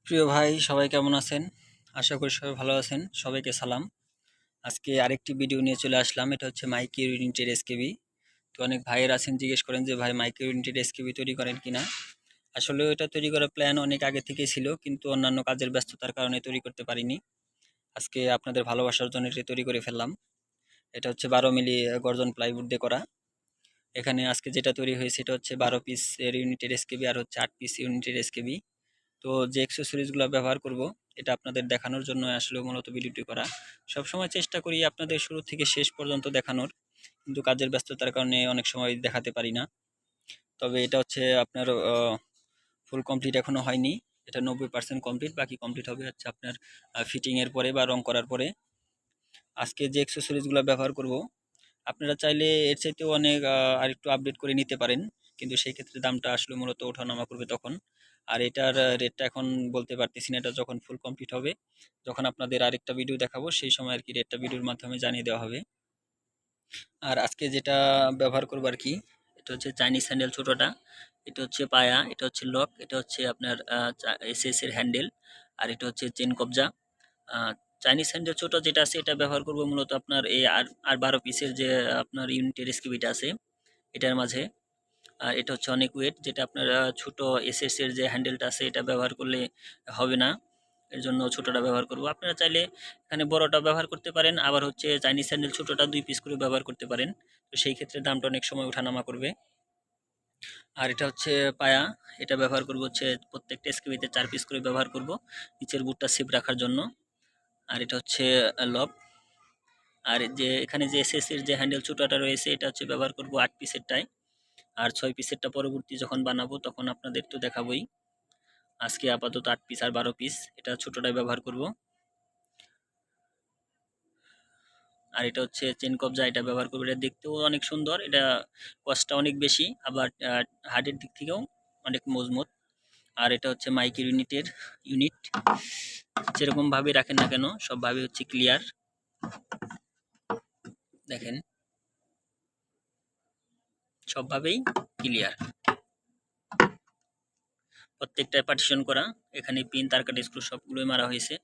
প্রিয় ভাই সবাই কেমন আছেন? আশা করি সবাই ভালো আছেন। সবাইকে সালাম। আজকে আরেকটি ভিডিও নিয়ে চলে আসলাম। এটা হচ্ছে মাইক্রো ইউনিটের এসকেবি। তো অনেক ভাইয়ের আছেন জিজ্ঞেস করেন যে ভাই মাইক্রো ইউনিটের এসকেবি তৈরি করেন কিনা? আসলে এটা তৈরি করার প্ল্যান অনেক আগে থেকেই ছিল, কিন্তু অন্যান্য কাজের ব্যস্ততার কারণে তৈরি করতে পারিনি। আজকে আপনাদের ভালোবাসার জন্য এটা তৈরি করে ফেললাম। এটা হচ্ছে 12 মিলি গর্জন প্লাইউড দিয়ে করা। এখানে আজকে যেটা তৈরি হয়েছে এটা হচ্ছে 12 পিস এর ইউনিটের এসকেবি আর হচ্ছে 8 পিস ইউনিটের এসকেবি। তো যে অ্যাক্সেসরিজগুলো ব্যবহার করব এটা আপনাদের দেখানোর জন্য আসলে মূলত ভিডিওটি করা। সবসময় চেষ্টা করি আপনাদের শুরু থেকে শেষ পর্যন্ত দেখানোর, কিন্তু কাজের ব্যস্ততার কারণে অনেক সময় দেখাতে পারি না। তবে এটা হচ্ছে আপনার ফুল কমপ্লিট এখনো হয়নি। এটা 90% কমপ্লিট, বাকি কমপ্লিট হবে হচ্ছে আপনার ফিটিং এর পরে বা রং করার পরে। আজকে যে অ্যাক্সেসরিজগুলো ব্যবহার করব আপনারা চাইলে এর চাইতেও অনেক আরেকটু আপডেট করে নিতে পারেন, কিন্তু সেই ক্ষেত্রে দামটা আসলে মূলত ওঠানামা করবে তখন। আর এটার রেটটা এখন বলতে পারতেছি না, এটা যখন ফুল কমপ্লিট হবে, যখন আপনাদের আরেকটা ভিডিও দেখাবো সেই সময় আর কি রেটটা ভিডিওর মাধ্যমে জানিয়ে দেওয়া হবে। আর আজকে যেটা ব্যবহার করবো আর কি, এটা হচ্ছে চাইনিজ হ্যান্ডেল ছোটোটা, এটা হচ্ছে পায়া, এটা হচ্ছে লক, এটা হচ্ছে আপনার এসএস এর হ্যান্ডেল, আর এটা হচ্ছে চেন কবজা। চাইনিজ হ্যান্ডেল ছোট যেটা আছে এটা ব্যবহার করব মূলত আপনার এই আর 12 পিসের যে আপনার ইউনিটের স্কিবিটা আছে এটার মাঝে। আর এটা হচ্ছে অনেক ওয়েট, যেটা আপনার ছোট এসএস এর যে হ্যান্ডেলটা আছে এটা ব্যবহার করলে হবে না, এর জন্য ছোটটা ব্যবহার করব। আপনারা চাইলে এখানে বড়টা ব্যবহার করতে পারেন, আবার হচ্ছে চাইনিজ হ্যান্ডেল ছোটটা 2 পিস করে ব্যবহার করতে পারেন। তো সেই ক্ষেত্রে দামটা অনেক সময় ওঠানামা করবে। আর এটা হচ্ছে পায়া, এটা ব্যবহার করব হচ্ছে প্রত্যেকটা স্কিবিতে 4 পিস করে ব্যবহার করব নিচের বুটটা সেফ রাখার জন্য। আর এটা হচ্ছে লক। আর যে এখানে যে এসএস এর যে হ্যান্ডেল ছোটটা রয়েছে এটা হচ্ছে ব্যবহার করব 8 পিসেরটাই। আর 6 পিসেরটা পরবর্তী যখন বানাবো তখন আপনাদের তো দেখাবোই। আজকে আপাতত 8 পিস আর 12 পিস এটা ছোটটাই ব্যবহার করব। আর এটা হচ্ছে চেন কবজা, এটা ব্যবহার করবো। এটা দেখতেও অনেক সুন্দর, এটা কস্টটা অনেক বেশি, আবার হার্ডের দিক থেকেও অনেক মজবুত। আর এটা হচ্ছে মাইকের ইউনিট, যেরকম ভাবে রাখেন না কেন সবভাবে হচ্ছে ক্লিয়ার। দেখেন সবভাবেই ক্লিয়ার, প্রত্যেকটায় পার্টিশন করা। এখানে পিন তার কাটা স্ক্রু সবগুলোই মারা হয়েছে।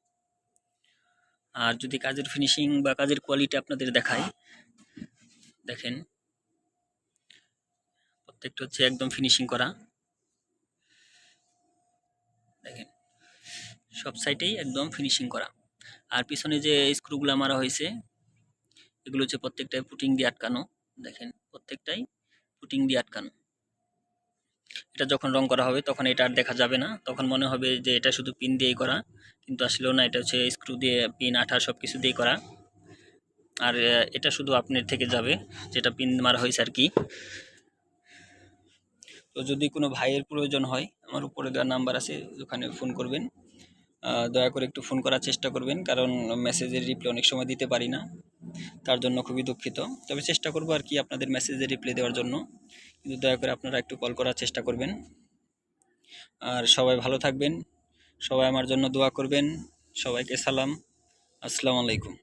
আর যদি কাজের ফিনিশিং বা কাজের কোয়ালিটি আপনাদের দেখায়, দেখেন প্রত্যেকটা হচ্ছে একদম ফিনিশিং করা। দেখেন সব সাইডেই একদম ফিনিশিং করা। আর পিছনে যে স্ক্রুগুলো মারা হয়েছে এগুলো হচ্ছে প্রত্যেকটাই পুটিং দিয়ে আটকানো। দেখেন প্রত্যেকটাই পুটিং দিয়ে আটকানো। এটা যখন রং করা হবে তখন এটা আর দেখা যাবে না, তখন মনে হবে যে এটা শুধু পিন দিয়েই করা, কিন্তু আসলেও না, এটা হচ্ছে স্ক্রু দিয়ে পিন আঠা সব কিছু দিয়ে করা। আর এটা শুধু আপনার থেকে যাবে যেটা পিন মারা হয়েছে আর কি। তো যদি কোনো ভাইয়ের প্রয়োজন হয় আমার উপরে দেওয়া নাম্বার আছে, ওখানে ফোন করবেন। দয়া করে একটু ফোন করার চেষ্টা করবেন, কারণ মেসেজের রিপ্লাই অনেক সময় দিতে পারি না, তার জন্য খুবই দুঃখিত। তবে চেষ্টা করব আর কি আপনাদের মেসেজের রিপ্লাই দেওয়ার জন্য, কিন্তু দয়া করে আপনারা একটু কল করার চেষ্টা করবেন। আর সবাই ভালো থাকবেন, সবাই আমার জন্য দোয়া করবেন। সবাইকে সালাম, আসসালামু আলাইকুম।